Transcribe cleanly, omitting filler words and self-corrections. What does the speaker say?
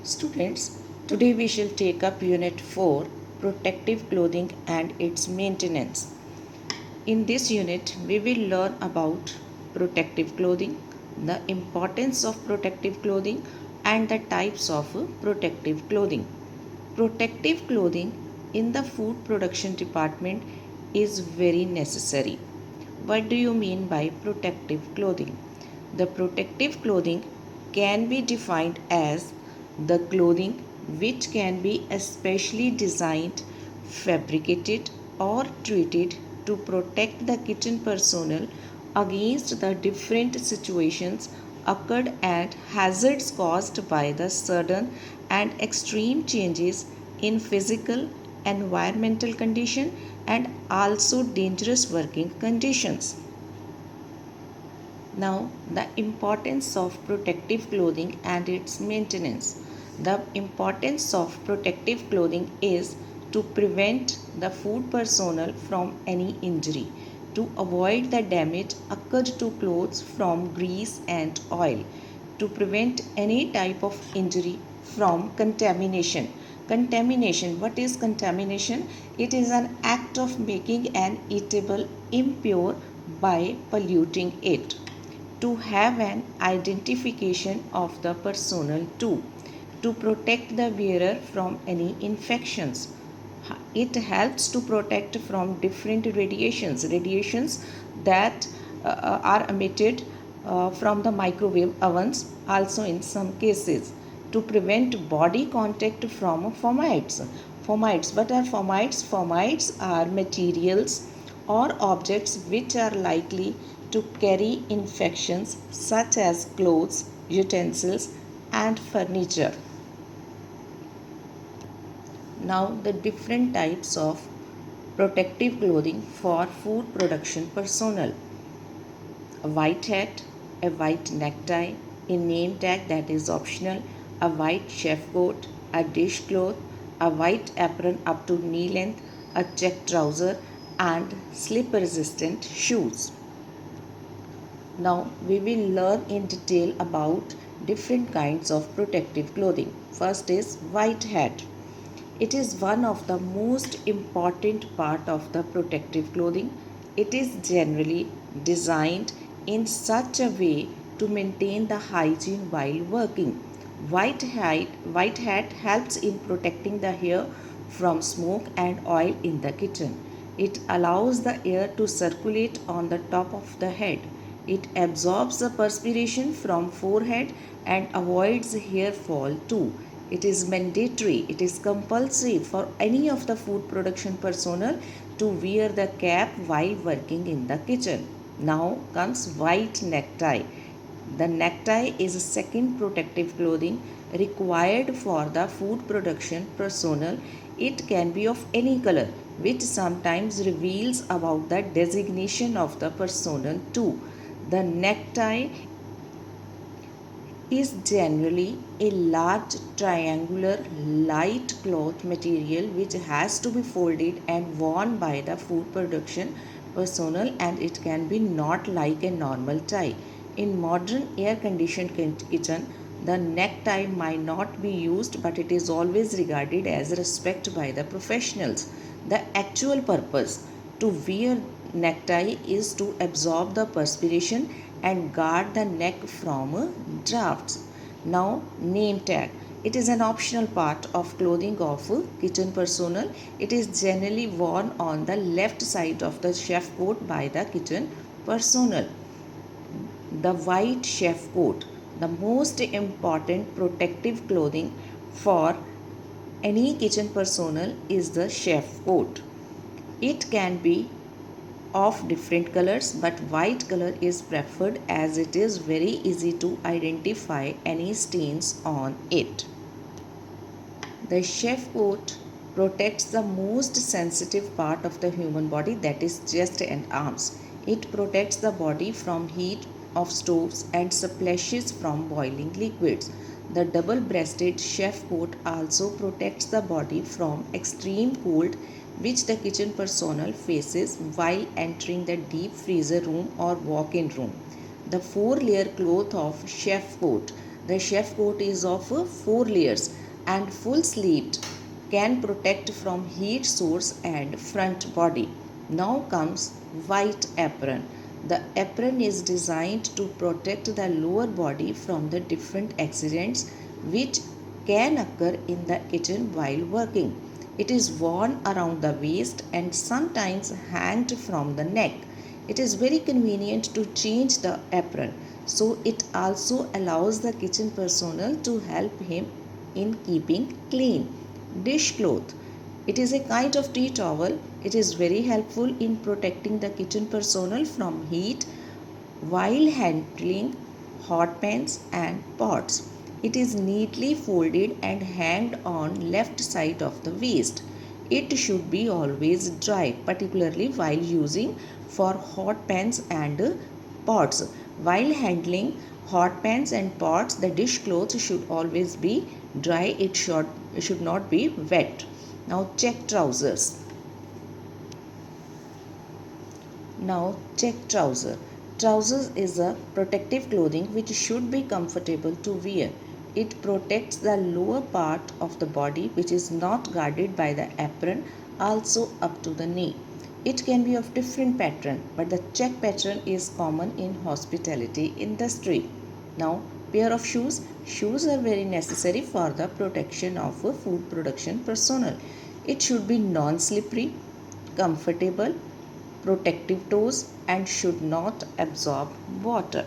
Students, today we shall take up Unit 4 Protective Clothing and its Maintenance. In this unit, we will learn about protective clothing, the importance of protective clothing, and the types of protective clothing. Protective clothing in the food production department is very necessary. What do you mean by protective clothing? The protective clothing can be defined as the clothing which can be especially designed, fabricated, or treated to protect the kitchen personnel against the different situations occurred and hazards caused by the sudden and extreme changes in physical, environmental condition and also dangerous working conditions. Now, the importance of protective clothing and its maintenance. The importance of protective clothing is to prevent the food personnel from any injury, to avoid the damage occurred to clothes from grease and oil, to prevent any type of injury from contamination. Contamination, what is contamination? It is an act of making an eatable impure by polluting it. To have an identification of the personnel too, to protect the wearer from any infections. It helps to protect from different radiations that are emitted from the microwave ovens also in some cases, to prevent body contact from fomites. Fomites, what are fomites? Fomites are materials or objects which are likely to carry infections such as clothes, utensils, and furniture. Now, the different types of protective clothing for food production personnel: a white hat, a white necktie, a name tag that is optional, a white chef coat, a dish cloth, a white apron up to knee length, a check trouser, and slip resistant shoes. Now we will learn in detail about different kinds of protective clothing. First is white hat. It is one of the most important part of the protective clothing. It is generally designed in such a way to maintain the hygiene while working. White hat helps in protecting the hair from smoke and oil in the kitchen. It allows the air to circulate on the top of the head. It absorbs the perspiration from forehead and avoids hair fall too. It is mandatory, it is compulsory for any of the food production personnel to wear the cap while working in the kitchen. Now comes white necktie. The necktie is a second protective clothing required for the food production personnel. It can be of any color, which sometimes reveals about the designation of the personnel too. The necktie is generally a large triangular light cloth material which has to be folded and worn by the food production personnel, and it can be not like a normal tie. In modern air conditioned kitchen, the necktie might not be used, but it is always regarded as respect by the professionals. The actual purpose to wear necktie is to absorb the perspiration and guard the neck from drafts. Now, name tag. It is an optional part of clothing of kitchen personnel. It is generally worn on the left side of the chef coat by the kitchen personnel. The white chef coat, the most important protective clothing for any kitchen personnel, is the chef coat. It can be of different colors, but white color is preferred as it is very easy to identify any stains on it. The chef coat protects the most sensitive part of the human body, that is chest and arms. It protects the body from heat of stoves and splashes from boiling liquids. The double-breasted chef coat also protects the body from extreme cold which the kitchen personnel faces while entering the deep freezer room or walk-in room. The four-layer cloth of chef coat. The chef coat is of 4 layers and full sleeved, can protect from heat source and front body. Now comes white apron. The apron is designed to protect the lower body from the different accidents which can occur in the kitchen while working. It is worn around the waist and sometimes hanged from the neck. It is very convenient to change the apron, so it also allows the kitchen personnel to help him in keeping clean. Dishcloth. It is a kind of tea towel. It is very helpful in protecting the kitchen personnel from heat while handling hot pans and pots. It is neatly folded and hanged on left side of the waist. It should be always dry, particularly while using for hot pans and pots. While handling hot pans and pots, the dishcloth should always be dry. It should not be wet. Now check trousers. Now check trouser. Trousers is a protective clothing which should be comfortable to wear. It protects the lower part of the body which is not guarded by the apron, also up to the knee. It can be of different pattern, but the check pattern is common in hospitality industry. Now pair of shoes. Shoes are very necessary for the protection of a food production personnel. It should be non-slippery, comfortable, protective toes and should not absorb water.